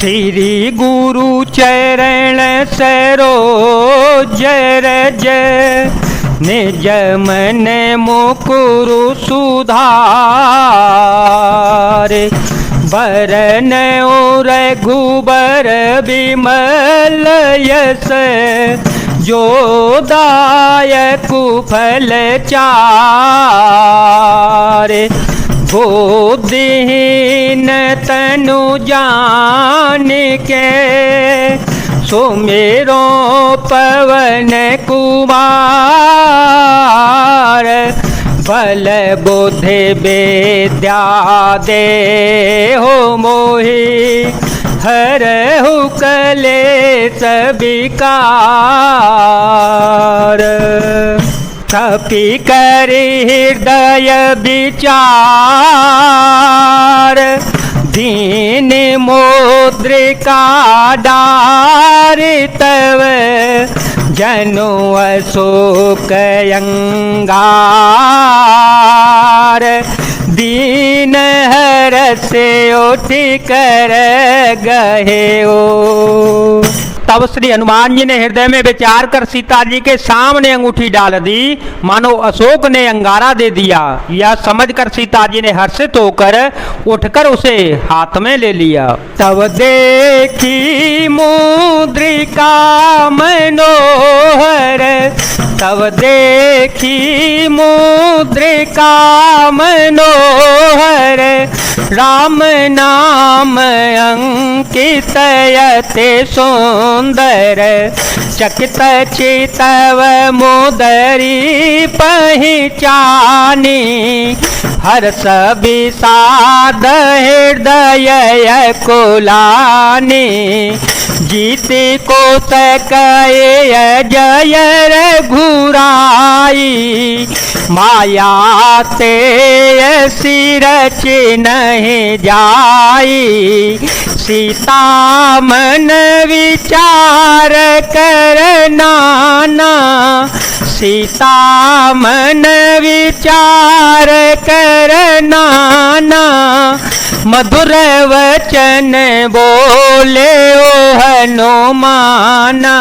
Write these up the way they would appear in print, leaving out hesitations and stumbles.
श्री गुरु चरण सरोज रज निज मन मुकुरु सुधार बरन और रघुबर विमल यस जो दायक फल चार बुद्धिहीन तनु जान के सुमेरो पवन कुमार बल बुद्धि विद्या दे हो मोहि हरहु कलेश विकार कपि करि हृदय विचार दीन मुद्रिका डार तव जनु अशोक अंगार दीन हर से उठ कर गए ओ। तब श्री हनुमान जी ने हृदय में विचार कर सीता जी के सामने अंगूठी डाल दी, मानो अशोक ने अंगारा दे दिया। यह समझकर सीता जी ने हर्षित होकर उठकर उसे हाथ में ले लिया। तब देखी मुद्रिका मनोहर, तब देखी मुद्रिका मनोहर, राम नाम अंकित अति सुंदर, चकित चितव मुदरी पहचानी, हर्ष विषाद हृदय कुलानी, जीति को सकय जय रघुराई, माया ते सिर नहीं जाई, सीता मन विचार कर नाना, सीता मन विचार कर नाना, मधुर वचन बोले ओ हनुमाना।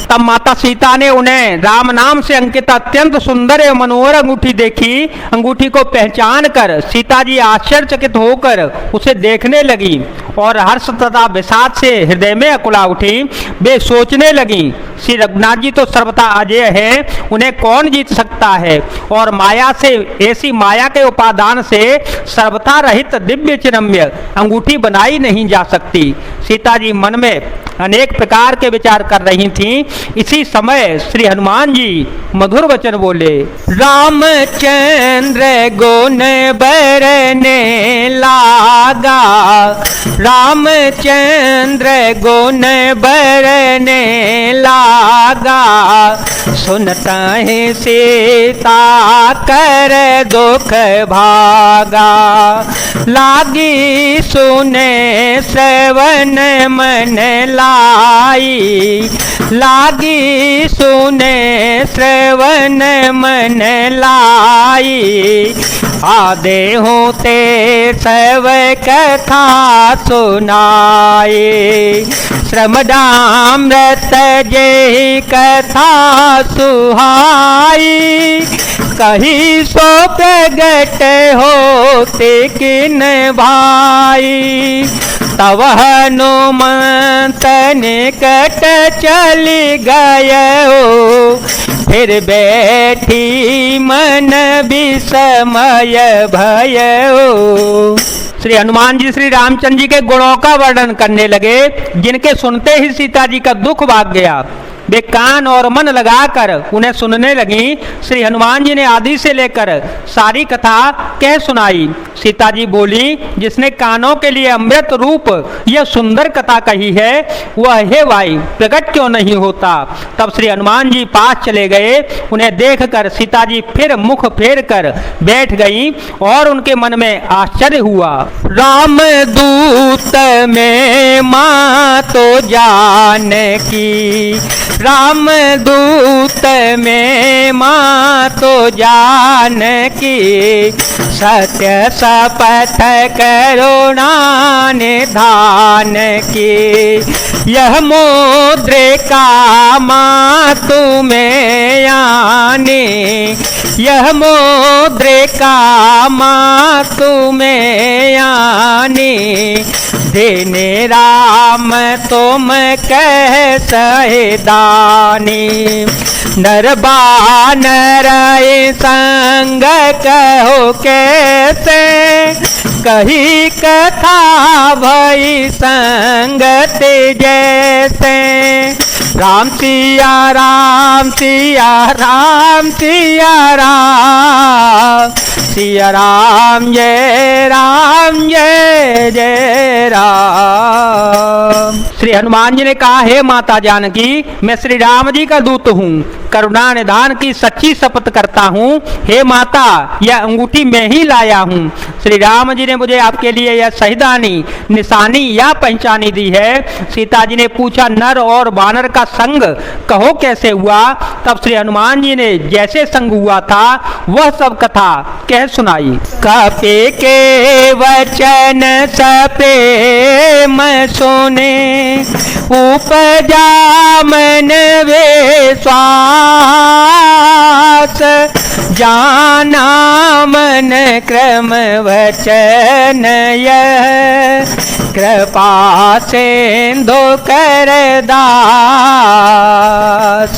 तब माता सीता ने उन्हें राम नाम से अंकित अत्यंत सुंदर एवं मनोहर अंगूठी देखी। अंगूठी को पहचान कर सीता जी आश्चर्यचकित होकर उसे देखने लगी और हर्ष तथा विषाद से हृदय में अकुला उठी। वे सोचने लगी, श्री रघुनाथ जी तो सर्वथा अजय है, उन्हें कौन जीत सकता है, और माया से, ऐसी माया के उपादान से सर्वथा रहित दिव्य चिरम्य अंगूठी बनाई नहीं जा सकती। सीता जी मन में अनेक प्रकार के विचार कर रही थीं। इसी समय श्री हनुमान जी मधुर वचन बोले, रामचंद्र गुण बरने लागा, रामचंद्र गुण बरने लागा, सुनता है सीता कर दुख भागा, लागी सुने श्रवण मन लाई, लागी सुने श्रवण मन लाई, आदे होते सब कथा सुनाए, श्रमदामृत जय कथा सुहाई, कही सो प्रगट होते किन भाई, तब हनुमंत निकट चली गयो, फिर बैठी मन विस्मय भयो। श्री हनुमान जी श्री रामचंद्र जी के गुणों का वर्णन करने लगे, जिनके सुनते ही सीता जी का दुख भाग गया। वे कान और मन लगाकर उन्हें सुनने लगी। श्री हनुमान जी ने आदि से लेकर सारी कथा कह सुनाई। सीता जी बोली, जिसने कानों के लिए अमृत रूप यह सुंदर कथा कही है, वह हे भाई प्रकट क्यों नहीं होता। तब श्री हनुमान जी पास चले गए। उन्हें देखकर सीता जी फिर मुख फेर कर बैठ गई और उनके मन में आश्चर्य हुआ। राम दूत में माँ तो जान की, राम दूत में माँ तो जानकी, सत्य शपथ करुणा निधान की। यह मुद्रिका माँ तुम्हें आने, यह मुद्रिका माँ तुम्हें आने, देने राम तुम कह सहे दानी। नर बानर संग कहो कैसे, कही कथा भई संगत जैसे। राम सिया राम सिया राम सिया राम, सिया राम जय जय राम। श्री हनुमान जी ने कहा, हे माता जानकी, मैं श्री राम जी का दूत हूँ, करुणा निधान की सच्ची शपथ करता हूँ। हे माता, यह अंगूठी मैं ही लाया हूँ। श्री राम जी ने मुझे आपके लिए यह शहीदानी निशानी या पहचानी दी है। सीता जी ने पूछा, नर और वानर का संग कहो कैसे हुआ? तब श्री हनुमान जी ने जैसे संग हुआ था वह सब कथा कह सुनाई। कपे के वचन सप्रेम सुने, उपजा मन विश्वास, जाना मन क्रम वचन यह, कृपा सिंधु कर दास।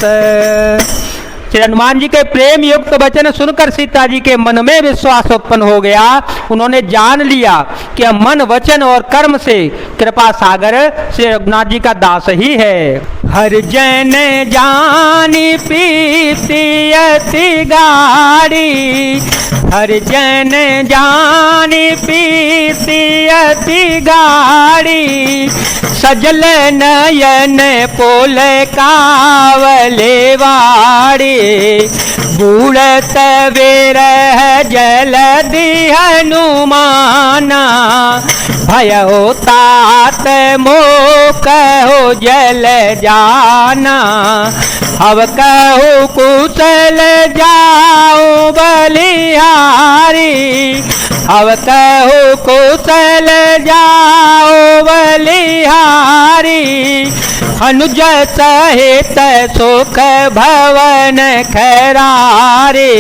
श्री हनुमान जी के प्रेम युक्त वचन सुनकर सीता जी के मन में विश्वास उत्पन्न हो गया। उन्होंने जान लिया कि मन वचन और कर्म से कृपा सागर श्री रघुनाथ जी का दास ही है। हर जन जानी प्रीति अति गाढ़ी, हर जन जानी प्रीति अति गाढ़ी, सजल नयन पोल कावले वाड़ी, बूढ़त विरह जलधि हनुमाना, भयो तात मोह कहो जल जाना, अब कहो कुशल जाओ बलिहारी, अब कहो कुशल जाओ बलिहारी, अनुज सहित सुख भवन खरारे,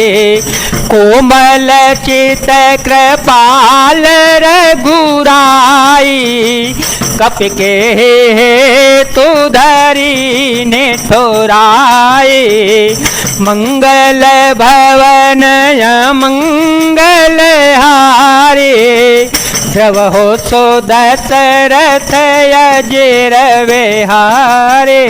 कोमल चित कृपाल रघुराई, कप के तु धरी ने ठोराए, मंगल भवन मंगल हारे, ध्रुव हो सो दशरथ अजर विहारे।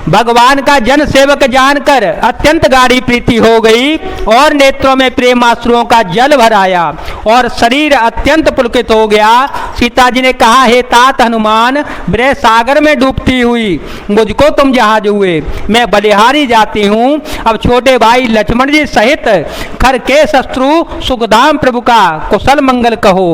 भगवान का जन सेवक जानकर अत्यंत गाढ़ी प्रीति हो गई और नेत्रों में प्रेम आंसुओं का जल भर आया और शरीर अत्यंत पुलकित हो गया। सीता जी ने कहा, हे तात हनुमान, ब्रह सागर में डूबती हुई मुझको तुम जहाज हुए, मैं बलिहारी जाती हूँ। अब छोटे भाई लक्ष्मण जी सहित खर के शत्रु सुखधाम प्रभु का कुशल मंगल कहो।